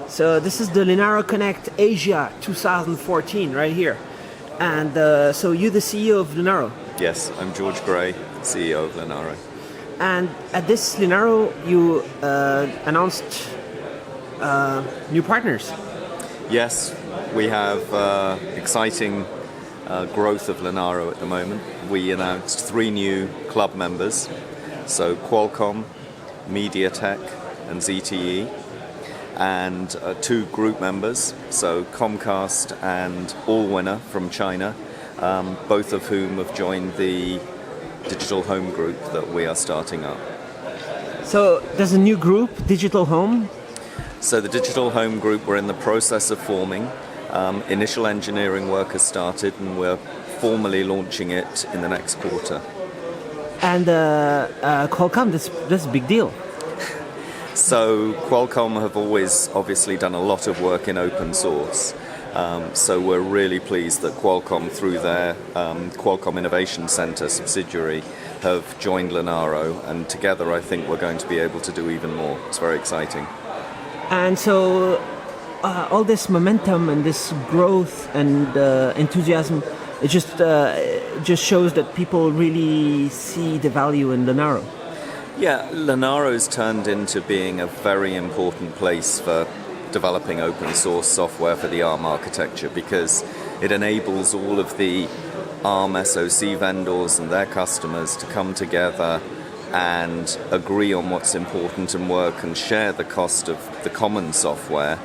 So this is the Linaro Connect Asia 2014 right here. And so you're the CEO of Linaro. Yes, I'm George Gray, CEO of Linaro. And at this Linaro, you announced new partners. Yes, we have exciting growth of Linaro at the moment. We announced 3 new club members, so Qualcomm, MediaTek and ZTE, and 2 group members, so Comcast and Allwinner from China, both of whom have joined the digital home group that we are starting up. So there's a new group, Digital Home. So the digital home group, we're in the process of forming. Initial engineering work has started and we're formally launching it in the next quarter. And Qualcomm, that's a big deal. So Qualcomm have always obviously done a lot of work in open source. So we're really pleased that Qualcomm, through their Qualcomm Innovation Center subsidiary, have joined Linaro, and together I think we're going to be able to do even more. It's very exciting. And so all this momentum and this growth and enthusiasm, it just shows that people really see the value in Linaro. Yeah, Linaro's turned into being a very important place for developing open source software for the ARM architecture, because it enables all of the ARM SoC vendors and their customers to come together and agree on what's important and work and share the cost of the common software.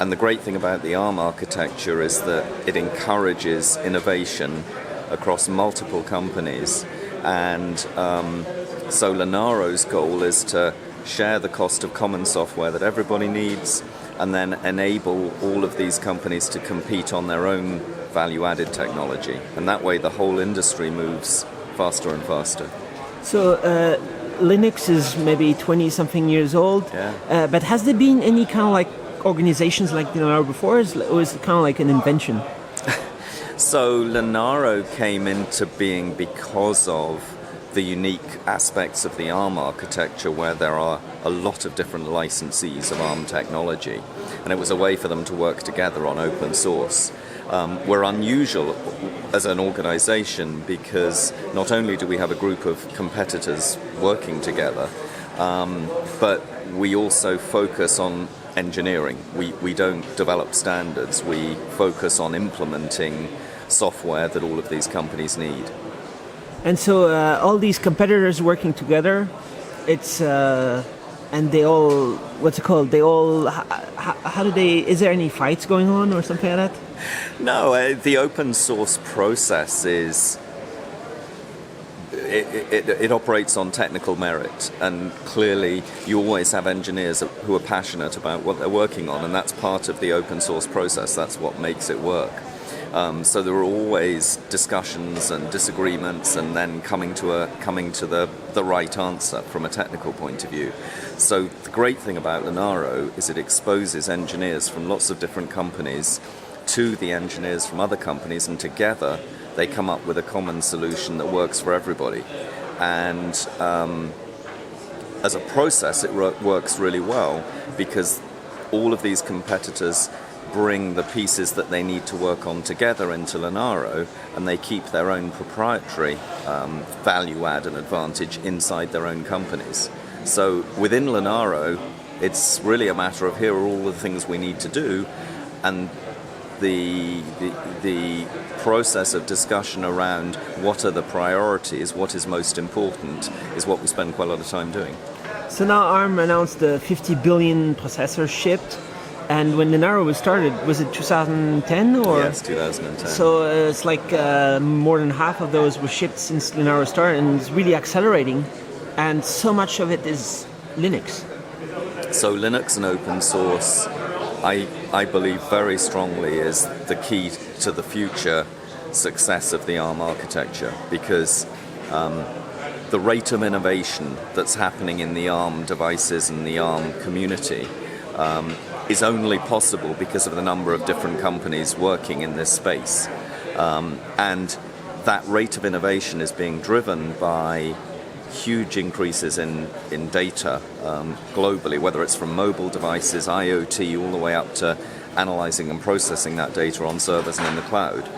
And the great thing about the ARM architecture is that it encourages innovation across multiple companies, and so Linaro's goal is to share the cost of common software that everybody needs and then enable all of these companies to compete on their own value-added technology. And that way the whole industry moves faster and faster. So Linux is maybe 20-something years old, yeah. But has there been any kind of like organizations like Linaro before, or is it kind of like an invention? So Linaro came into being because of the unique aspects of the ARM architecture, where there are a lot of different licensees of ARM technology, and it was a way for them to work together on open source. We're unusual as an organization because not only do we have a group of competitors working together, but we also focus on engineering. We don't develop standards, we focus on implementing software that all of these companies need. And so all these competitors working together, it's and they all, what's it called? They all, how do they? Is there any fights going on or something like that? No, the open source process is it operates on technical merit, and clearly you always have engineers who are passionate about what they're working on, and that's part of the open source process. That's what makes it work. So there are always discussions and disagreements, and then coming to the right answer from a technical point of view. So the great thing about Linaro is it exposes engineers from lots of different companies to the engineers from other companies, and together they come up with a common solution that works for everybody. And as a process, it works really well because all of these competitors bring the pieces that they need to work on together into Linaro, and they keep their own proprietary value add and advantage inside their own companies. So within Linaro, it's really a matter of here are all the things we need to do, and the process of discussion around what are the priorities, what is most important, is what we spend quite a lot of time doing. So now ARM announced the 50 billion processors shipped. And when Linaro was started, was it 2010 or? Yes, 2010. So it's like more than half of those were shipped since Linaro started, and it's really accelerating. And so much of it is Linux. So Linux and open source, I believe very strongly, is the key to the future success of the ARM architecture, because the rate of innovation that's happening in the ARM devices and the ARM community is only possible because of the number of different companies working in this space. And that rate of innovation is being driven by huge increases in data globally, whether it's from mobile devices, IoT, all the way up to analyzing and processing that data on servers and in the cloud.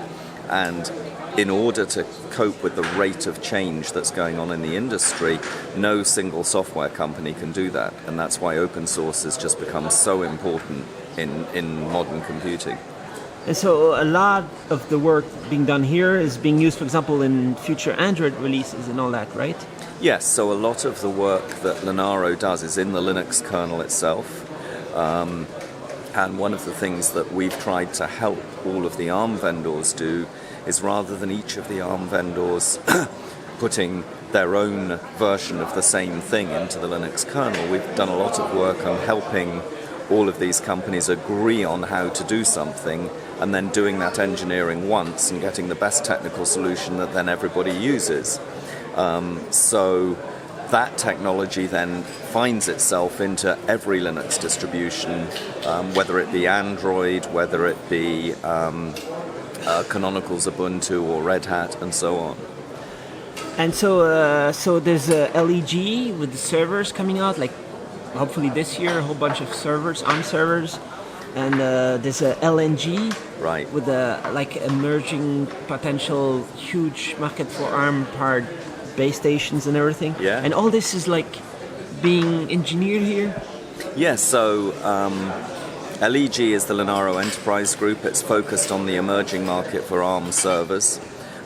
And in order to cope with the rate of change that's going on in the industry, no single software company can do that. And that's why open source has just become so important in modern computing. And so a lot of the work being done here is being used, for example, in future Android releases and all that, right? Yes, so a lot of the work that Linaro does is in the Linux kernel itself. And one of the things that we've tried to help all of the ARM vendors do is, rather than each of the ARM vendors putting their own version of the same thing into the Linux kernel, we've done a lot of work on helping all of these companies agree on how to do something, and then doing that engineering once and getting the best technical solution that then everybody uses. So that technology then finds itself into every Linux distribution, whether it be Android, whether it be Canonical's Ubuntu or Red Hat, and so on. And so there's a LEG with the servers coming out, like hopefully this year, a whole bunch of servers, ARM servers. And there's a LNG, right, with a like emerging potential huge market for ARM-powered base stations and everything. Yeah. And all this is like being engineered here. Yes. So LEG is the Linaro Enterprise Group. It's focused on the emerging market for ARM servers,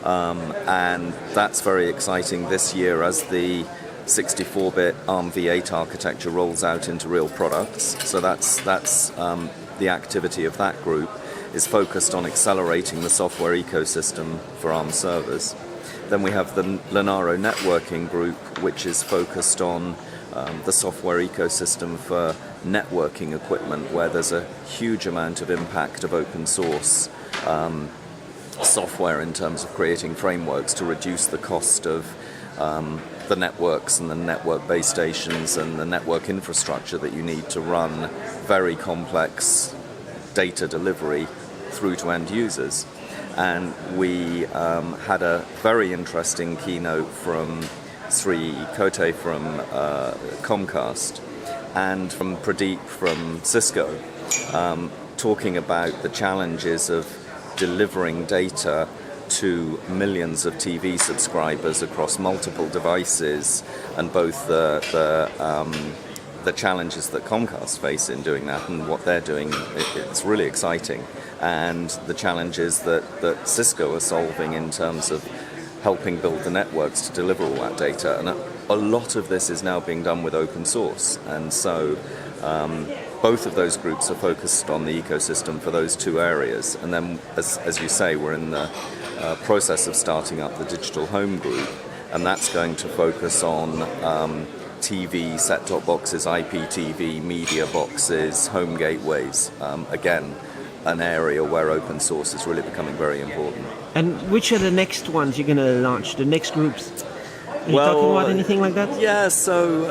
and that's very exciting this year as the 64-bit ARM v8 architecture rolls out into real products. So that's the activity of that group is focused on accelerating the software ecosystem for ARM servers. Then we have the Linaro Networking Group, which is focused on the software ecosystem for networking equipment, where there's a huge amount of impact of open source software in terms of creating frameworks to reduce the cost of the networks and the network base stations and the network infrastructure that you need to run very complex data delivery through to end users. And we had a very interesting keynote from Sri Kote from Comcast and from Pradeep from Cisco, talking about the challenges of delivering data to millions of TV subscribers across multiple devices, and both the challenges that Comcast face in doing that and what they're doing. It's really exciting, and the challenges that Cisco are solving in terms of helping build the networks to deliver all that data. And a lot of this is now being done with open source, and so both of those groups are focused on the ecosystem for those two areas. And then, as you say, we're in the process of starting up the Digital Home Group, and that's going to focus on TV, set-top boxes, IPTV, media boxes, home gateways. Again, an area where open source is really becoming very important. And which are the next ones you're going to launch, the next groups? Are you talking about anything like that? Yeah, so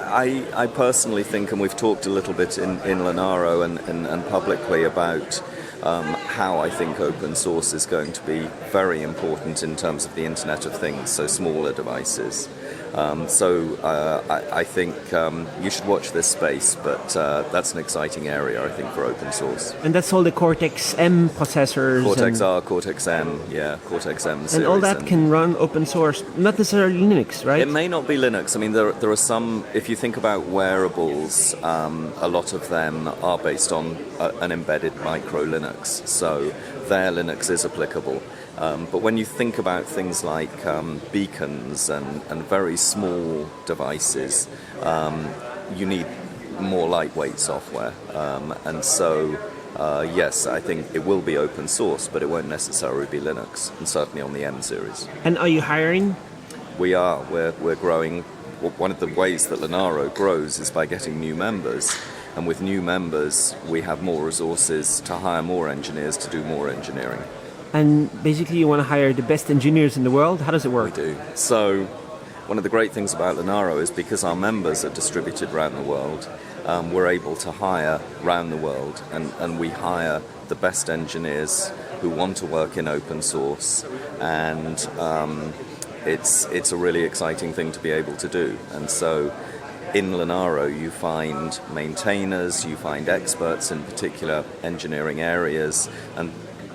I personally think, and we've talked a little bit in Linaro and publicly about how I think open source is going to be very important in terms of the Internet of Things, so smaller devices. I think you should watch this space, but that's an exciting area, I think, for open source. And that's all the Cortex-M processors? Cortex-R, Cortex-M, yeah, Cortex-M series. And all that can run open source, not necessarily Linux, right? It may not be Linux. I mean, there are some, if you think about wearables, a lot of them are based on an embedded micro Linux, so their Linux is applicable. But when you think about things like beacons and very small devices, you need more lightweight software. And so, yes, I think it will be open source, but it won't necessarily be Linux, and certainly on the M series. And are you hiring? We are. We're growing. One of the ways that Linaro grows is by getting new members. And with new members, we have more resources to hire more engineers to do more engineering. And basically you want to hire the best engineers in the world? How does it work? We do. So one of the great things about Linaro is because our members are distributed around the world, we're able to hire around the world, and we hire the best engineers who want to work in open source and it's a really exciting thing to be able to do. And so in Linaro you find maintainers, you find experts in particular engineering areas, and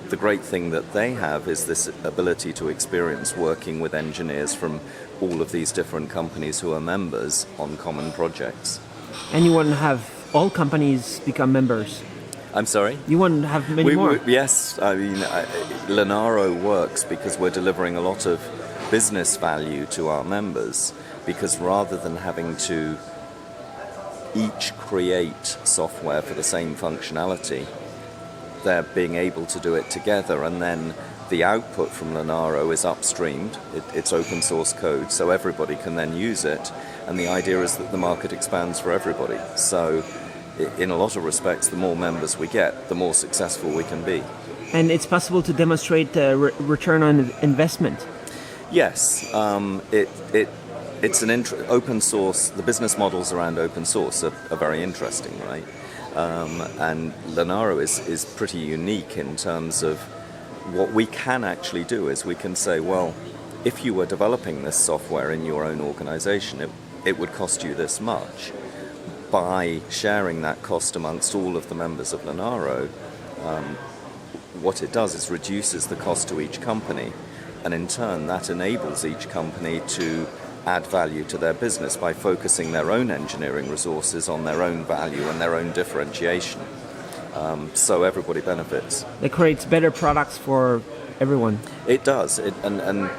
the great thing that they have is this ability to experience working with engineers from all of these different companies who are members on common projects. And you want to have all companies become members? I'm sorry? You want to have many more? Yes, I mean, Linaro works because we're delivering a lot of business value to our members, because rather than having to each create software for the same functionality, they're being able to do it together, and then the output from Linaro is upstreamed. It's open source code, so everybody can then use it, and the idea is that the market expands for everybody. So in a lot of respects, the more members we get, the more successful we can be. And it's possible to demonstrate return on investment? Yes, it's an open source. The business models around open source are very interesting, right? And Linaro is pretty unique in terms of what we can actually do. Is we can say, well, if you were developing this software in your own organization, it would cost you this much. By sharing that cost amongst all of the members of Linaro, what it does is reduces the cost to each company, and in turn that enables each company to add value to their business by focusing their own engineering resources on their own value and their own differentiation. So everybody benefits. It creates better products for everyone. It does, and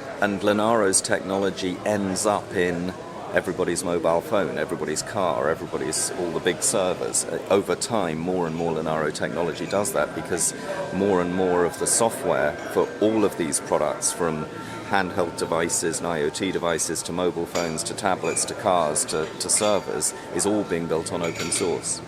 Linaro's technology ends up in everybody's mobile phone, everybody's car, all the big servers. Over time, more and more Linaro technology does that, because more and more of the software for all of these products, from handheld devices and IoT devices to mobile phones to tablets to cars to servers, is all being built on open source.